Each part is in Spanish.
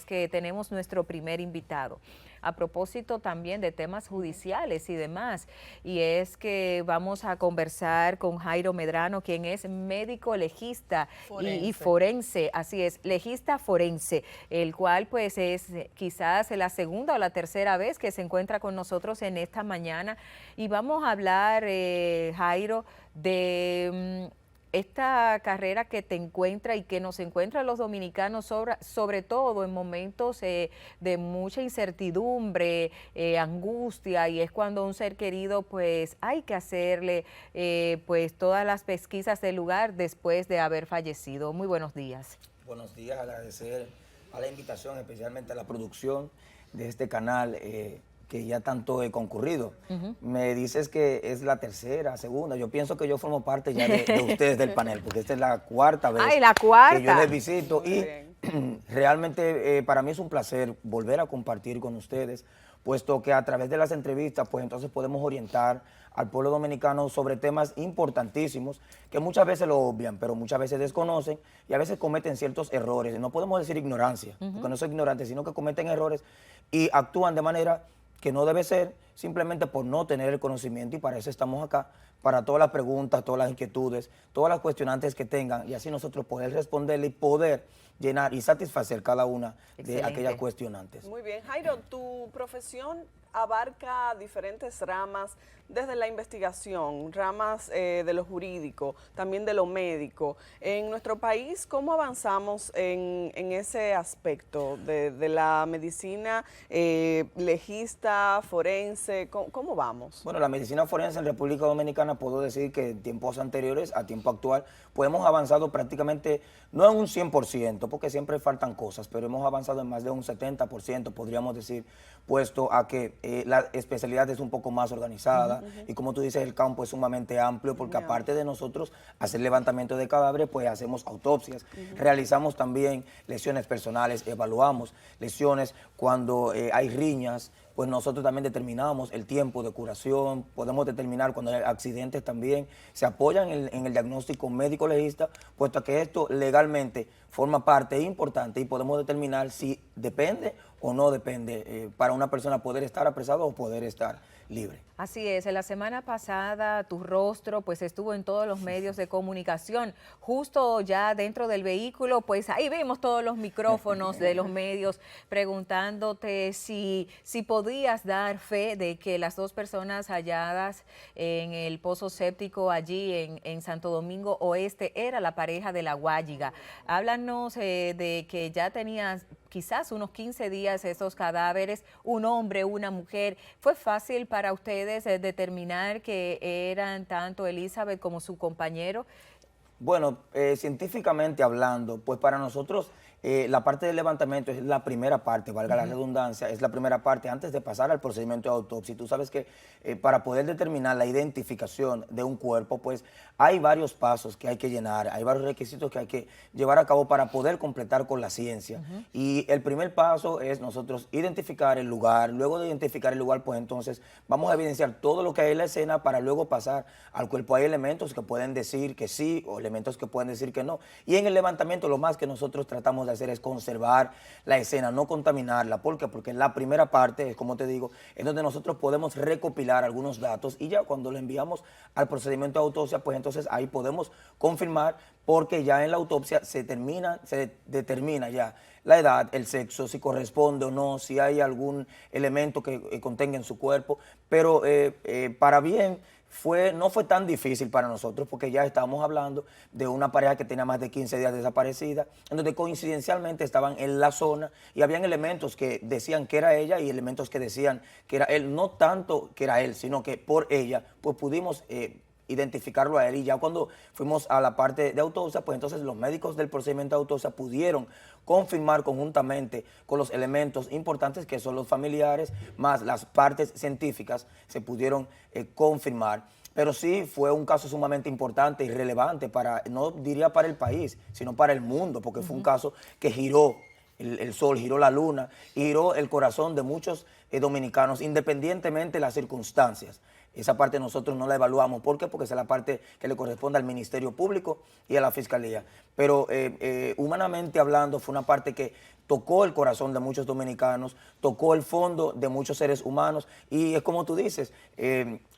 es que tenemos nuestro primer invitado. A propósito también de temas judiciales y demás, y es que vamos a conversar con Jairo Medrano, quien es médico legista y forense, así es, legista forense, el cual pues es quizás la segunda o la tercera vez que se encuentra con nosotros en esta mañana, y vamos a hablar, Jairo, de esta carrera que te encuentra y que nos encuentra a los dominicanos sobre todo en momentos de mucha incertidumbre, angustia, y es cuando un ser querido pues hay que hacerle pues todas las pesquisas del lugar después de haber fallecido. Muy buenos días. Buenos días, agradecer a la invitación, especialmente a la producción de este canal que ya tanto he concurrido. Me dices que es la tercera, segunda. Yo pienso que yo formo parte ya de ustedes del panel, porque esta es la cuarta vez ¡Ay, la cuarta! que yo les visito. Muy y realmente para mí es un placer volver a compartir con ustedes, puesto que a través de las entrevistas, pues entonces podemos orientar al pueblo dominicano sobre temas importantísimos que muchas veces lo obvian, pero muchas veces desconocen y a veces cometen ciertos errores. No podemos decir ignorancia, porque no son ignorantes, sino que cometen errores y actúan de manera que no debe ser, simplemente por no tener el conocimiento, y para eso estamos acá, para todas las preguntas, todas las inquietudes, todas las cuestionantes que tengan, y así nosotros poder responderle y poder llenar y satisfacer cada una de aquellas cuestionantes. Muy bien, Jairo, tu profesión abarca diferentes ramas, desde la investigación, ramas de lo jurídico, también de lo médico. En nuestro país, ¿cómo avanzamos en ese aspecto de la medicina legista, forense? ¿Cómo vamos? Bueno, la medicina forense en República Dominicana, puedo decir que en tiempos anteriores a tiempo actual, pues hemos avanzado prácticamente, no en un 100%, porque siempre faltan cosas, pero hemos avanzado en más de un 70%, podríamos decir, puesto a que la especialidad es un poco más organizada, y como tú dices, el campo es sumamente amplio, porque aparte de nosotros hacer levantamiento de cadáveres, pues hacemos autopsias, realizamos también lesiones personales, evaluamos lesiones cuando hay riñas, pues nosotros también determinamos el tiempo de curación, podemos determinar cuando hay accidentes también, se apoyan en el diagnóstico médico legista, puesto que esto legalmente forma parte importante y podemos determinar si depende o no depende para una persona poder estar apresado o poder estar libre. Así es, en la semana pasada tu rostro pues estuvo en todos los medios de comunicación, justo ya dentro del vehículo, pues ahí vimos todos los micrófonos de los medios preguntándote si podías dar fe de que las dos personas halladas en el pozo séptico allí en Santo Domingo Oeste era la pareja de la Guayiga. Háblanos de que ya tenías quizás unos 15 días esos cadáveres, un hombre, una mujer. ¿Fue fácil para ustedes determinar que eran tanto Elizabeth como su compañero? Bueno, científicamente hablando, pues para nosotros la parte del levantamiento es la primera parte, valga la redundancia, es la primera parte antes de pasar al procedimiento de autopsia. Tú sabes que para poder determinar la identificación de un cuerpo, pues hay varios pasos que hay que llenar, hay varios requisitos que hay que llevar a cabo para poder completar con la ciencia. Y el primer paso es nosotros identificar el lugar. Luego de identificar el lugar, pues entonces vamos a evidenciar todo lo que hay en la escena para luego pasar al cuerpo. Hay elementos que pueden decir que sí o elementos que pueden decir que no. Y en el levantamiento lo más que nosotros tratamos de hacer es conservar la escena, no contaminarla. ¿Por qué? Porque en la primera parte, es como te digo, es donde nosotros podemos recopilar algunos datos y ya cuando lo enviamos al procedimiento de autopsia, pues entonces ahí podemos confirmar, porque ya en la autopsia se determina ya la edad, el sexo, si corresponde o no, si hay algún elemento que contenga en su cuerpo, pero para bien no fue tan difícil para nosotros, porque ya estábamos hablando de una pareja que tenía más de 15 días desaparecida, en donde coincidencialmente estaban en la zona y habían elementos que decían que era ella y elementos que decían que era él, no tanto que era él, sino que por ella, pues pudimos identificarlo a él. Y ya cuando fuimos a la parte de autopsia, pues entonces los médicos del procedimiento de autopsia pudieron confirmar conjuntamente con los elementos importantes que son los familiares, más las partes científicas, se pudieron confirmar. Pero sí fue un caso sumamente importante y relevante para, no diría para el país, sino para el mundo, porque fue un caso que giró el sol, giró la luna, giró el corazón de muchos dominicanos, independientemente de las circunstancias. Esa parte nosotros no la evaluamos. ¿Por qué? Porque esa es la parte que le corresponde al Ministerio Público y a la Fiscalía. Pero humanamente hablando, fue una parte que tocó el corazón de muchos dominicanos, tocó el fondo de muchos seres humanos y es como tú dices,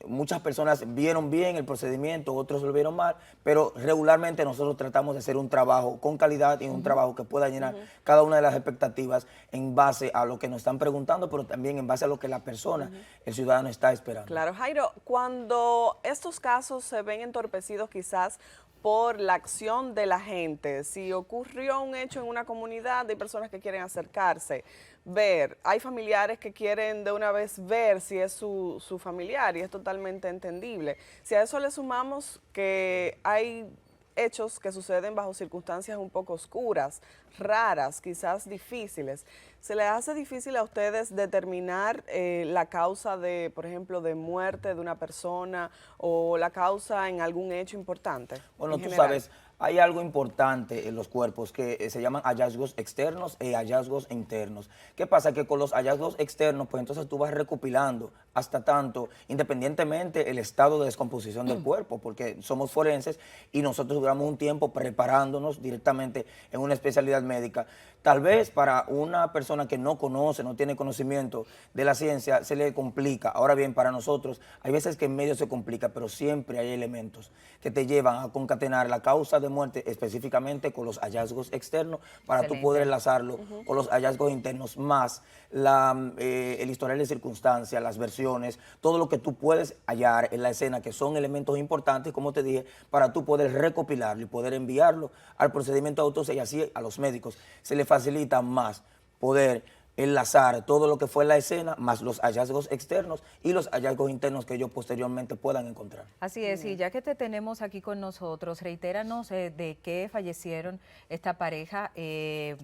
muchas personas vieron bien el procedimiento, otros lo vieron mal, pero regularmente nosotros tratamos de hacer un trabajo con calidad y un trabajo que pueda llenar cada una de las expectativas en base a lo que nos están preguntando, pero también en base a lo que la persona, el ciudadano está esperando. Claro, Jairo, cuando estos casos se ven entorpecidos quizás por la acción de la gente, si ocurrió un hecho en una comunidad, hay personas que quieren acercarse, ver, hay familiares que quieren de una vez ver si es su familiar y es totalmente entendible. Si a eso le sumamos que hay hechos que suceden bajo circunstancias un poco oscuras, raras, quizás difíciles. ¿Se les hace difícil a ustedes determinar la causa de, por ejemplo, de muerte de una persona o la causa en algún hecho importante? Bueno, tú sabes, hay algo importante en los cuerpos que se llaman hallazgos externos y hallazgos internos. ¿Qué pasa? Que con los hallazgos externos, pues entonces tú vas recopilando hasta tanto, independientemente el estado de descomposición del cuerpo, porque somos forenses y nosotros duramos un tiempo preparándonos directamente en una especialidad médica. Tal vez para una persona que no conoce, no tiene conocimiento de la ciencia, se le complica. Ahora bien, para nosotros, hay veces que en medio se complica, pero siempre hay elementos que te llevan a concatenar la causa de muerte específicamente con los hallazgos externos para tú poder enlazarlo con los hallazgos internos, más el historial de circunstancias, las versiones, todo lo que tú puedes hallar en la escena, que son elementos importantes, como te dije, para tú poder recopilarlo y poder enviarlo al procedimiento de autopsia y así a los médicos se les facilita más poder enlazar todo lo que fue la escena, más los hallazgos externos y los hallazgos internos que ellos posteriormente puedan encontrar. Así es, y ya que te tenemos aquí con nosotros, reitéranos de qué fallecieron esta pareja y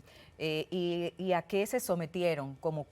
a qué se sometieron, como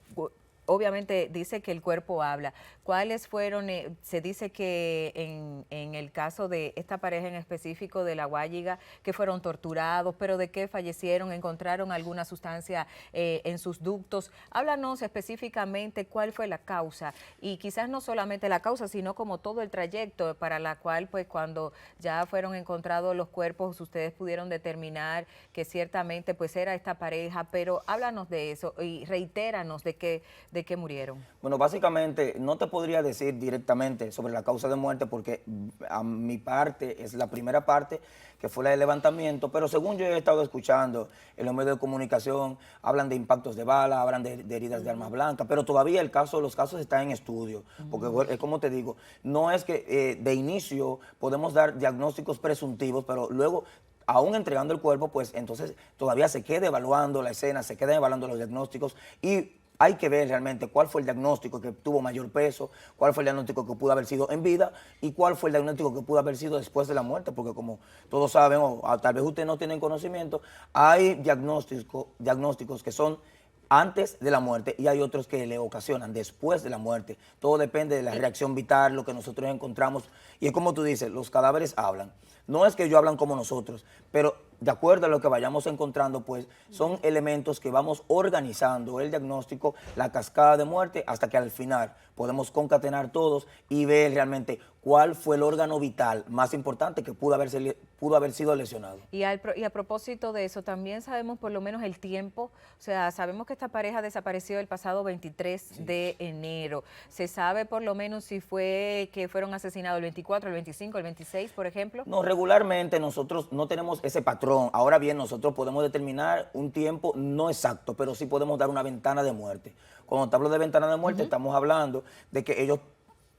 obviamente dice que el cuerpo habla. ¿Cuáles fueron, se dice que en el caso de esta pareja en específico de La Guayiga, que fueron torturados, pero de qué fallecieron, encontraron alguna sustancia en sus ductos? Háblanos específicamente cuál fue la causa y quizás no solamente la causa, sino como todo el trayecto para la cual pues cuando ya fueron encontrados los cuerpos ustedes pudieron determinar que ciertamente pues era esta pareja, pero háblanos de eso y reitéranos de qué murieron. Bueno, básicamente no te podría decir directamente sobre la causa de muerte porque a mi parte es la primera parte que fue la del levantamiento, pero según yo he estado escuchando en los medios de comunicación, hablan de impactos de bala, hablan de heridas de armas blancas, pero todavía los casos están en estudio, porque es como te digo, no es que de inicio podemos dar diagnósticos presuntivos, pero luego aún entregando el cuerpo, pues entonces todavía se queda evaluando la escena, se quedan evaluando los diagnósticos y hay que ver realmente cuál fue el diagnóstico que tuvo mayor peso, cuál fue el diagnóstico que pudo haber sido en vida y cuál fue el diagnóstico que pudo haber sido después de la muerte, porque como todos saben, o tal vez ustedes no tienen conocimiento, hay diagnósticos que son antes de la muerte y hay otros que le ocasionan después de la muerte. Todo depende de la reacción vital, lo que nosotros encontramos. Y es como tú dices, los cadáveres hablan. No es que ellos hablan como nosotros, pero de acuerdo a lo que vayamos encontrando, pues son elementos que vamos organizando el diagnóstico, la cascada de muerte, hasta que al final podemos concatenar todos y ver realmente cuál fue el órgano vital más importante que pudo haber sido lesionado. Y a propósito de eso, también sabemos por lo menos el tiempo, o sea, sabemos que esta pareja desapareció el pasado 23 de enero. ¿Se sabe por lo menos si fue que fueron asesinados el 24, el 25, el 26, por ejemplo? No, regularmente nosotros no tenemos ese patrón. Ahora bien, nosotros podemos determinar un tiempo no exacto, pero sí podemos dar una ventana de muerte. Cuando te hablo de ventana de muerte, estamos hablando de que ellos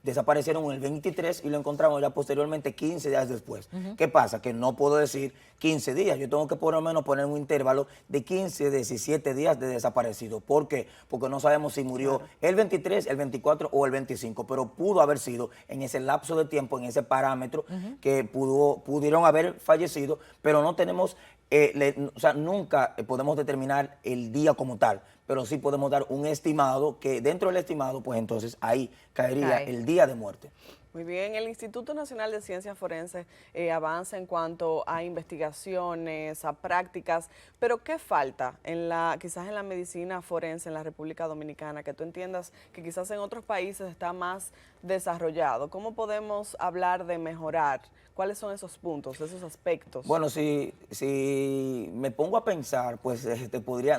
desaparecieron en el 23 y lo encontramos ya posteriormente 15 días después. ¿Qué pasa? Que no puedo decir 15 días, yo tengo que por lo menos poner un intervalo de 15, 17 días de desaparecido. ¿Por qué? Porque no sabemos si murió el 23, el 24 o el 25, pero pudo haber sido en ese lapso de tiempo, en ese parámetro que pudieron haber fallecido, pero no tenemos, o sea, nunca podemos determinar el día como tal, pero sí podemos dar un estimado que dentro del estimado, pues entonces ahí caería el día de muerte. Muy bien, el Instituto Nacional de Ciencias Forenses avanza en cuanto a investigaciones, a prácticas, pero ¿qué falta quizás en la medicina forense en la República Dominicana? Que tú entiendas que quizás en otros países está más desarrollado. ¿Cómo podemos hablar de mejorar? ¿Cuáles son esos puntos, esos aspectos? Bueno, si me pongo a pensar, pues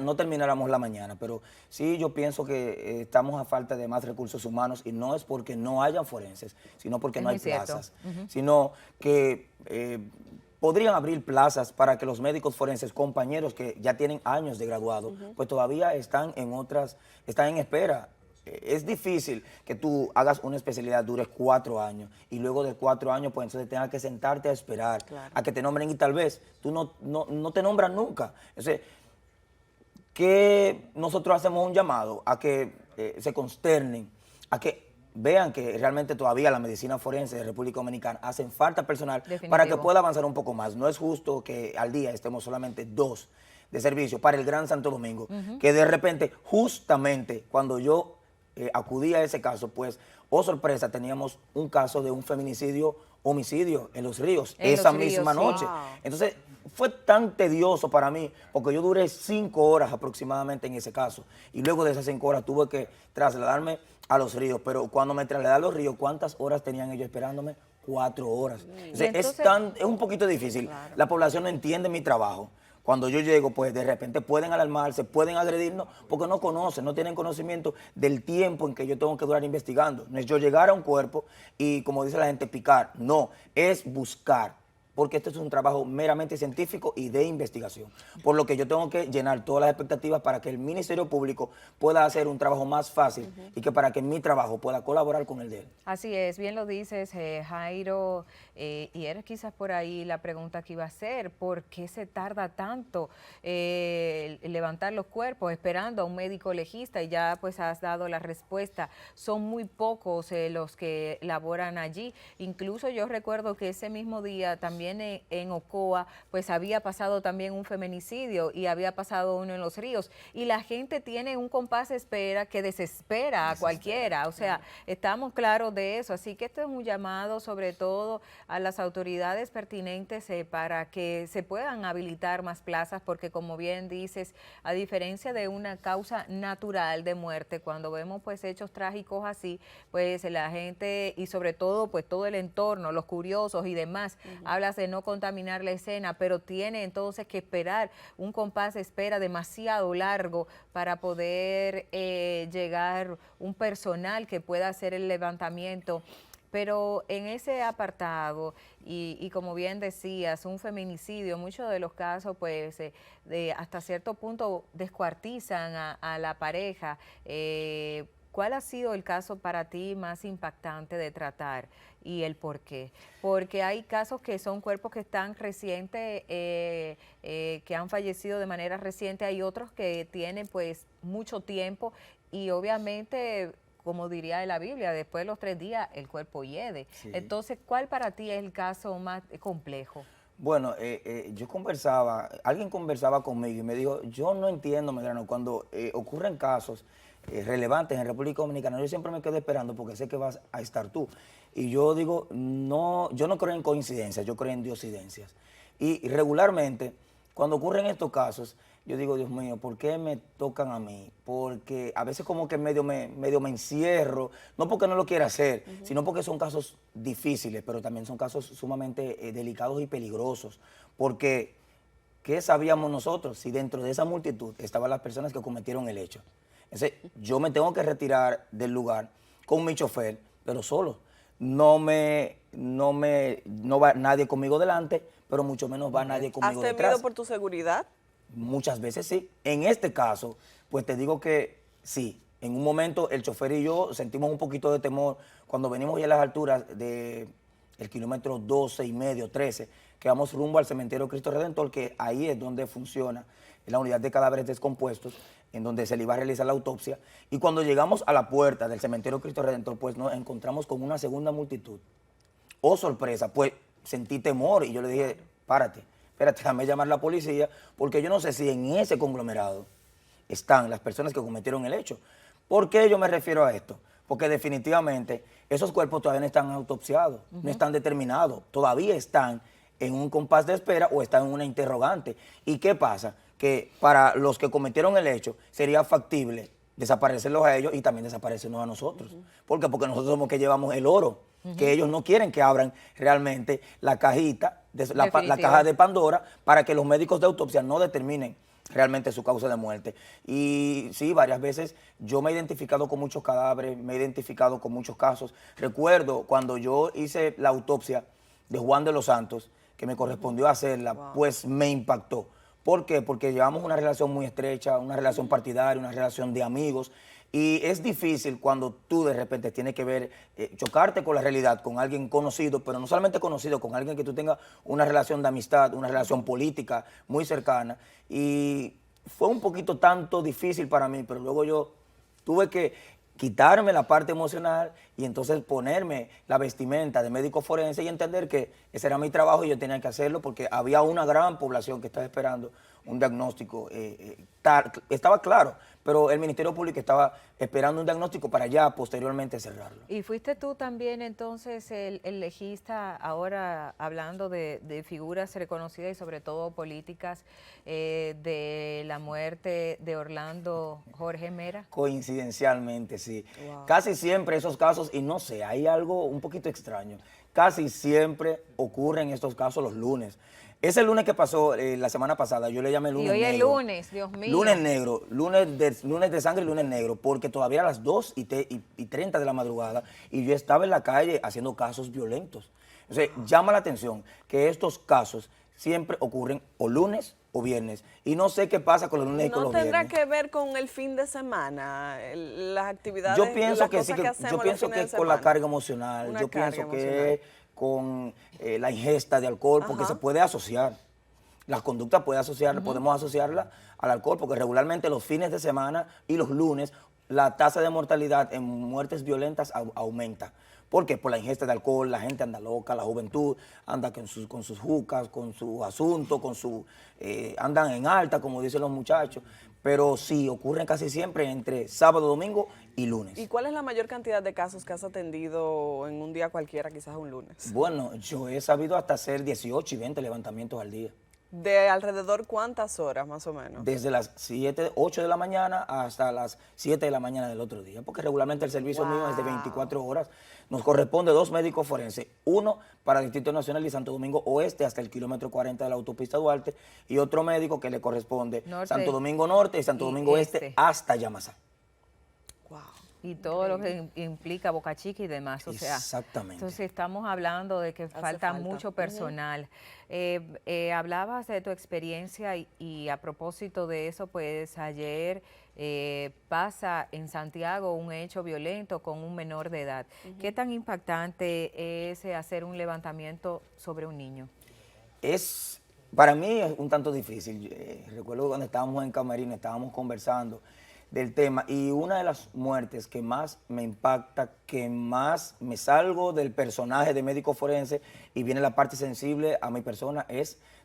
no termináramos la mañana, pero sí yo pienso que estamos a falta de más recursos humanos y no es porque no hayan forenses, sino porque Es no hay muy cierto. plazas, sino que podrían abrir plazas para que los médicos forenses, compañeros que ya tienen años de graduado, pues todavía están están en espera. Es difícil que tú hagas una especialidad, dures 4 años y luego de 4 años pues entonces tengas que sentarte a esperar a que te nombren y tal vez tú no te nombran nunca. Entonces, que nosotros hacemos un llamado a que se consternen, a que vean que realmente todavía la medicina forense de República Dominicana hacen falta personal para que pueda avanzar un poco más. No es justo que al día estemos solamente 2 de servicio para el Gran Santo Domingo, que de repente, justamente cuando yo acudí a ese caso, pues, oh sorpresa, teníamos un caso de un homicidio en Los Ríos, esa misma noche. Wow. Entonces, fue tan tedioso para mí, porque yo duré 5 horas aproximadamente en ese caso, y luego de esas 5 horas tuve que trasladarme a Los Ríos, pero cuando me trasladé a Los Ríos, ¿cuántas horas tenían ellos esperándome? 4 horas. Entonces, es un poquito difícil. Claro. La población no entiende mi trabajo. Cuando yo llego, pues de repente pueden alarmarse, pueden agredirnos, porque no conocen, no tienen conocimiento del tiempo en que yo tengo que durar investigando. No es yo llegar a un cuerpo y, como dice la gente, picar. No, es buscar, porque este es un trabajo meramente científico y de investigación. Por lo que yo tengo que llenar todas las expectativas para que el Ministerio Público pueda hacer un trabajo más fácil y que para que mi trabajo pueda colaborar con el de él. Así es, bien lo dices, Jairo, y era quizás por ahí la pregunta que iba a hacer: ¿por qué se tarda tanto levantar los cuerpos esperando a un médico legista? Y ya pues has dado la respuesta, son muy pocos los que laboran allí. Incluso yo recuerdo que ese mismo día también en Ocoa pues había pasado también un feminicidio y había pasado uno en Los Ríos, y la gente tiene un compás de espera que desespera a cualquiera, o sea, estamos claros de eso. Así que esto es un llamado sobre todo a las autoridades pertinentes para que se puedan habilitar más plazas, porque como bien dices, a diferencia de una causa natural de muerte, cuando vemos pues hechos trágicos así, pues la gente y sobre todo pues todo el entorno, los curiosos y demás, hablas de no contaminar la escena, pero tiene entonces que esperar un compás de espera demasiado largo para poder llegar un personal que pueda hacer el levantamiento. Pero en ese apartado, y como bien decías, un feminicidio, muchos de los casos pues hasta cierto punto descuartizan a la pareja. ¿Cuál ha sido el caso para ti más impactante de tratar y el por qué? Porque hay casos que son cuerpos que están recientes, que han fallecido de manera reciente, hay otros que tienen pues mucho tiempo y obviamente, como diría la Biblia, después de los 3 días el cuerpo hiede. Sí. Entonces, ¿cuál para ti es el caso más complejo? Bueno, alguien conversaba conmigo y me dijo, yo no entiendo, Medrano, cuando ocurren casos relevantes en República Dominicana, yo siempre me quedo esperando porque sé que vas a estar tú. Y yo digo, no, yo no creo en coincidencias, yo creo en diosidencias. Y regularmente, cuando ocurren estos casos, yo digo, Dios mío, ¿por qué me tocan a mí? Porque a veces como que medio me encierro, no porque no lo quiera hacer, sino porque son casos difíciles, pero también son casos sumamente delicados y peligrosos. Porque, ¿qué sabíamos nosotros si dentro de esa multitud estaban las personas que cometieron el hecho? Entonces, yo me tengo que retirar del lugar con mi chofer, pero solo. No va nadie conmigo delante, pero mucho menos va nadie conmigo detrás. ¿Has temido por tu seguridad? Muchas veces sí. En este caso, pues te digo que sí. En un momento el chofer y yo sentimos un poquito de temor cuando venimos ya a las alturas del kilómetro 12 y medio, 13, que vamos rumbo al cementerio Cristo Redentor, que ahí es donde funciona la unidad de cadáveres descompuestos, en donde se le iba a realizar la autopsia. Y cuando llegamos a la puerta del cementerio Cristo Redentor, pues nos encontramos con una segunda multitud. Oh, sorpresa, pues sentí temor y yo le dije, espérate, déjame llamar a la policía, porque yo no sé si en ese conglomerado están las personas que cometieron el hecho. ¿Por qué yo me refiero a esto? Porque definitivamente esos cuerpos todavía no están autopsiados, no están determinados, todavía están en un compás de espera o están en una interrogante. ¿Y qué pasa? Que para los que cometieron el hecho sería factible desaparecerlos a ellos y también desaparecernos a nosotros. ¿Por qué? Porque nosotros somos que llevamos el oro, que ellos no quieren que abran realmente la cajita, la caja de Pandora, para que los médicos de autopsia no determinen realmente su causa de muerte. Y sí, varias veces yo me he identificado con muchos cadáveres, me he identificado con muchos casos. Recuerdo cuando yo hice la autopsia de Juan de los Santos, que me correspondió hacerla, pues me impactó. ¿Por qué? Porque llevamos una relación muy estrecha, una relación partidaria, una relación de amigos, y es difícil cuando tú de repente tienes que ver, chocarte con la realidad, con alguien conocido, pero no solamente conocido, con alguien que tú tengas una relación de amistad, una relación política muy cercana, y fue un poquito tanto difícil para mí, pero luego yo tuve que quitarme la parte emocional y entonces ponerme la vestimenta de médico forense y entender que ese era mi trabajo y yo tenía que hacerlo porque había una gran población que estaba esperando un diagnóstico. Estaba claro, pero el Ministerio Público estaba esperando un diagnóstico para ya posteriormente cerrarlo. ¿Y fuiste tú también entonces el legista, ahora hablando de figuras reconocidas y sobre todo políticas, de la muerte de Orlando Jorge Mera? Coincidencialmente, sí. Wow. Casi siempre esos casos, y no sé, hay algo un poquito extraño, casi siempre ocurren estos casos los lunes. Ese lunes que pasó la semana pasada, yo le llamé lunes negro. Y hoy es lunes, Dios mío. Lunes negro, lunes de sangre y lunes negro, porque todavía a las 2:30 de la madrugada y yo estaba en la calle haciendo casos violentos. Entonces, llama la atención que estos casos siempre ocurren o lunes o viernes. Y no sé qué pasa con los lunes y con ¿No los viernes. tendrá que ver con el fin de semana, las actividades, Yo pienso las que cosas sí, que hacemos yo pienso los que fines es de con la semana? carga emocional, Una yo pienso carga que emocional. es con la ingesta de alcohol, porque Ajá. se puede asociar. Las conductas podemos asociarla al alcohol, porque regularmente los fines de semana y los lunes la tasa de mortalidad en muertes violentas aumenta. ¿Por qué? Por la ingesta de alcohol, la gente anda loca, la juventud anda con sus jucas, con su asunto, andan en alta, como dicen los muchachos. Pero sí, ocurren casi siempre entre sábado, domingo y lunes. ¿Y cuál es la mayor cantidad de casos que has atendido en un día cualquiera, quizás un lunes? Bueno, yo he sabido hasta hacer 18 y 20 levantamientos al día. ¿De alrededor cuántas horas, más o menos? Desde las 8 de la mañana hasta las 7 de la mañana del otro día, porque regularmente el servicio mío es de 24 horas. Nos corresponde 2 médicos forenses, uno para el Distrito Nacional y Santo Domingo Oeste hasta el kilómetro 40 de la autopista Duarte y otro médico que le corresponde Norte Santo Domingo Norte y Santo y Domingo Este Este. hasta Yamasá. Wow. Y todo lo que implica Boca Chica y demás, o sea. Exactamente. Entonces estamos hablando de que falta mucho personal. Hablabas de tu experiencia y a propósito de eso, pues ayer pasa en Santiago un hecho violento con un menor de edad. ¿Qué tan impactante es hacer un levantamiento sobre un niño? Para mí es un tanto difícil. Recuerdo cuando estábamos en Camerino, estábamos conversando del tema y una de las muertes que más me impacta, que más me salgo del personaje de médico forense y viene la parte sensible a mi persona,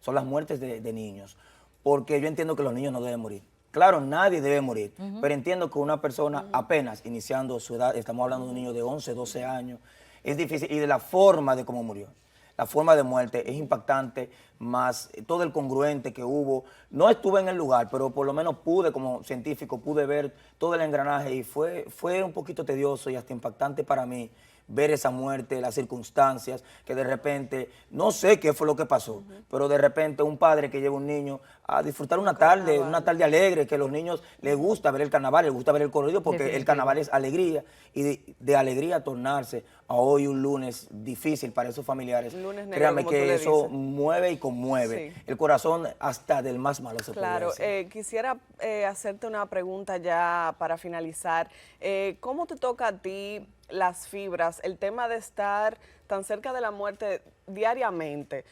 son las muertes de niños. Porque yo entiendo que los niños no deben morir. Claro, nadie debe morir, pero entiendo que una persona apenas iniciando su edad, estamos hablando de un niño de 11, 12 años, es difícil y de la forma de cómo murió. La forma de muerte es impactante, más todo el congruente que hubo. No estuve en el lugar, pero por lo menos como científico, pude ver todo el engranaje y fue un poquito tedioso y hasta impactante para mí ver esa muerte, las circunstancias, que de repente, no sé qué fue lo que pasó, pero de repente un padre que lleva un niño a disfrutar una tarde alegre, que a los niños les gusta ver el carnaval, les gusta ver el colorido, porque el carnaval es alegría, y de alegría tornarse a hoy un lunes difícil para esos familiares. Lunes negro, Créame como tú que le eso dices. mueve y conmueve el corazón hasta del más malo se Claro, podría decir. quisiera hacerte una pregunta ya para finalizar. ¿Cómo te toca a ti las fibras, el tema de estar tan cerca de la muerte diariamente?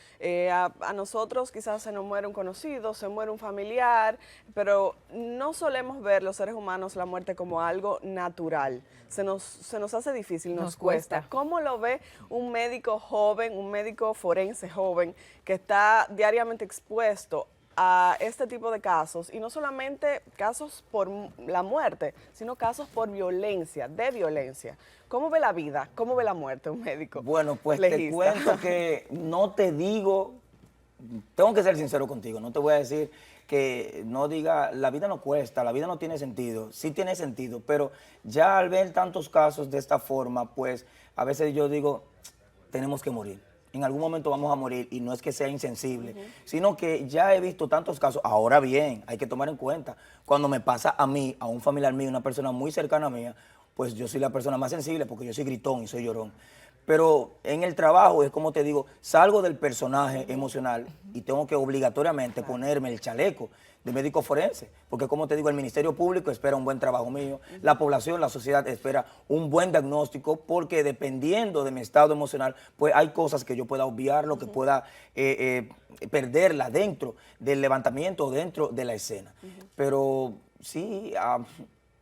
A nosotros quizás se nos muere un conocido, se muere un familiar, pero no solemos ver los seres humanos la muerte como algo natural. Se nos hace difícil, nos cuesta. ¿Cómo lo ve un médico joven, un médico forense joven que está diariamente expuesto a este tipo de casos, y no solamente casos por la muerte, sino casos por violencia, de violencia? ¿Cómo ve la vida? ¿Cómo ve la muerte un médico? Bueno, pues legista? te cuento que no te digo, tengo que ser sincero contigo, no te voy a decir que no diga, la vida no cuesta, la vida no tiene sentido. Sí tiene sentido, pero ya al ver tantos casos de esta forma, pues a veces yo digo, tenemos que morir. En algún momento vamos a morir y no es que sea insensible, sino que ya he visto tantos casos. Ahora bien, hay que tomar en cuenta, cuando me pasa a mí, a un familiar mío, una persona muy cercana a mí, pues yo soy la persona más sensible porque yo soy gritón y soy llorón. Pero en el trabajo es como te digo, salgo del personaje emocional y tengo que obligatoriamente ponerme el chaleco de médico forense, porque como te digo, el Ministerio Público espera un buen trabajo mío, la población, la sociedad espera un buen diagnóstico, porque dependiendo de mi estado emocional, pues hay cosas que yo pueda obviar, lo que pueda perderla dentro del levantamiento o dentro de la escena. Pero sí,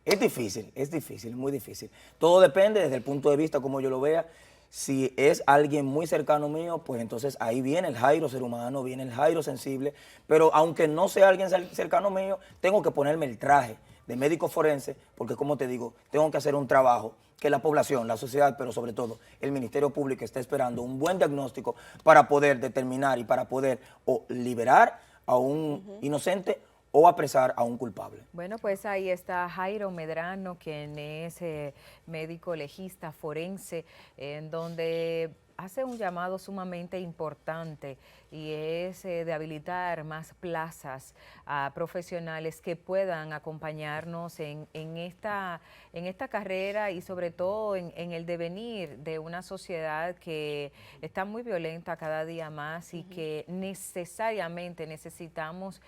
es difícil, muy difícil. Todo depende desde el punto de vista como yo lo vea. Si es alguien muy cercano mío, pues entonces ahí viene el Jairo ser humano, viene el Jairo sensible, pero aunque no sea alguien cercano mío, tengo que ponerme el traje de médico forense, porque como te digo, tengo que hacer un trabajo que la población, la sociedad, pero sobre todo el Ministerio Público está esperando un buen diagnóstico para poder determinar y para poder o liberar a un inocente o apresar a un culpable. Bueno, pues ahí está Jairo Medrano, quien es médico legista forense, en donde hace un llamado sumamente importante y es de habilitar más plazas a profesionales que puedan acompañarnos en esta carrera y sobre todo en el devenir de una sociedad que está muy violenta cada día más y que necesariamente necesitamos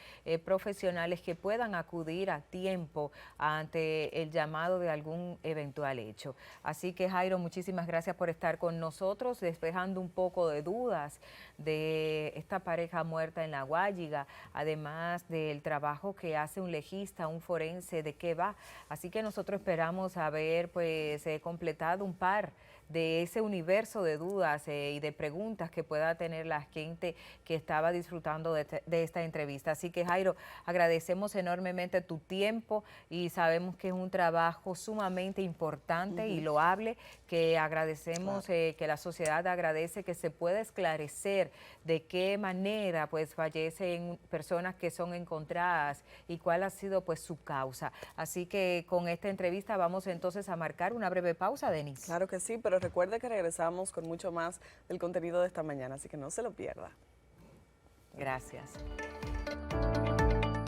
profesionales que puedan acudir a tiempo ante el llamado de algún eventual hecho. Así que Jairo, muchísimas gracias por estar con nosotros, despejando un poco de dudas de esta pareja muerta en La Guayiga, además del trabajo que hace un legista, un forense, de qué va. Así que nosotros esperamos haber pues completado un par de ese universo de dudas y de preguntas que pueda tener la gente que estaba disfrutando de esta entrevista. Así que Jairo, agradecemos enormemente tu tiempo y sabemos que es un trabajo sumamente importante y loable, que agradecemos, que la sociedad agradece que se pueda esclarecer de qué manera pues fallecen personas que son encontradas y cuál ha sido pues su causa. Así que con esta entrevista vamos entonces a marcar una breve pausa, Denise. Claro que sí, pero recuerde que regresamos con mucho más del contenido de esta mañana, así que no se lo pierda. Gracias.